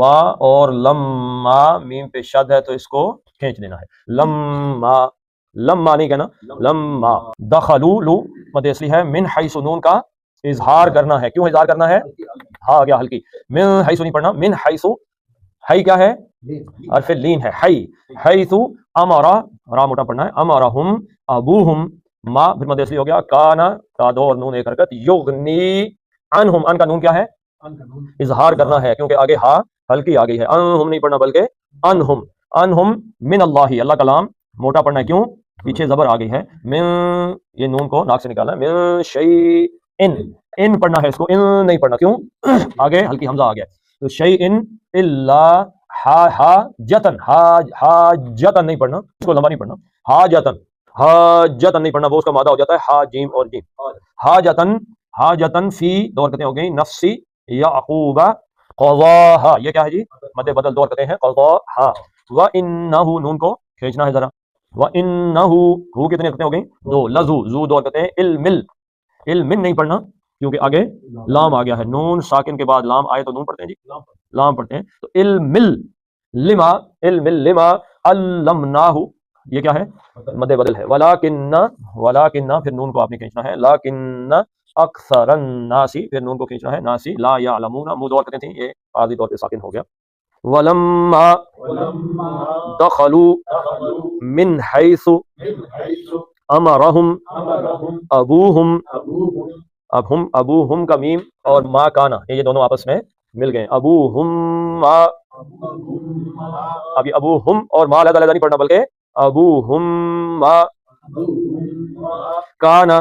وا اور لما میم پہ شد ہے تو اس کو کھینچ دینا ہے، لما، لما نہیں کہنا، لما دخلوا، لو مد اصلی ہے، من حیث نون کا اظہار کرنا ہے، کیوں اظہار کرنا ہے؟ ہاں گیا ہلکی، من حیث نہیں پڑھنا، من حیث، حی کیا ہے؟ حرف لین ہے، حی، حیث امرا، را موٹا پڑھنا ہے، امرہم ابوہم، ما پھر مد اصلی ہو گیا، کانا تا دو اور نون ایک حرکت، یغنی عنہم، ان کا نون کیا ہے؟ اظہار کرنا ہے کیونکہ آگے ہا ہلکی آ گئی ہے، انہم نہیں پڑھنا بلکہ انہم، انہم من اللہ، اللہ کا لام موٹا پڑھنا ہے، کیوں؟ پیچھے زبر آ گئی ہے، من، یہ نون کو ناک سے نکالا ہے، من شیئن، ان پڑھنا ہے اس کو، ان نہیں پڑھنا، کیوں؟ آگے ہلکی حمزہ آ گیا، تو شیئن الا حاجتن، حاجتن نہیں پڑھنا، اس کو لمبا نہیں پڑھنا، حاجتن، حاجتن نہیں پڑھنا، وہ اس کا مادہ ہو جاتا ہے ہا جیم اور جیم، حاجتن، حاجتن فی، دو حرکتیں ہو گئی، نفسی یعقوب قضاها، یہ کیا ہے جی؟ مد بدل دو حرکتیں ہیں، قضاها، وانہ، نون کو کھینچنا ہے ذرا، وانہ، ہو کتنی حرکتیں ہو گئی؟ دو، لزو، زو دو حرکتیں، علمل، علمن نہیں پڑھنا کیونکہ آگے لام آ گیا ہے، نون ساکن کے بعد لام آئے تو نون پڑھتے ہیں جی، لام پڑھتے ہیں، تو علمل لما، علمل لما علمناہ، یہ کیا ہے؟ مد بدل ہے، ولیکن، ولیکن پھر نون کو آپ نے کھینچنا ہے، لیکن اکثر الناسی، پھر نون کو کھینچنا ہے، ناسی لا یعلمون، منہ دو حرکتیں تھیں، یہ عارضی طور پہ ساکن ہو گیا، ولما دخلوا من حیث امرہم ابوہم، اب ہم، ابوہم کا میم اور ما کانا، یہ دونوں آپس میں مل گئے، ابوہم ما، اب یہ ابوہم اور ما علیحدہ علیحدہ نہیں پڑھنا بلکہ ابوہم ما کانا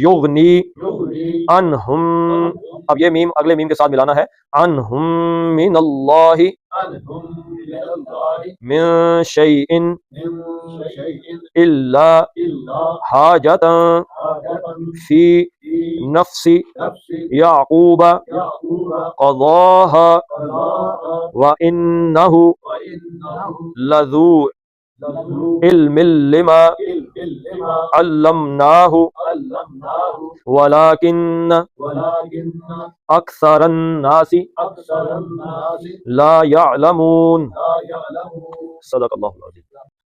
یغنی عنہم، اب یہ میم اگلے میم کے ساتھ ملانا ہے، عنہم من اللہ من شیء الا حاجتا فی نفس یعقوب قضاها وانہ لذو علم لما علمناہ ولکن اکثر الناس لا یعلمون، صدق اللہ العظیم۔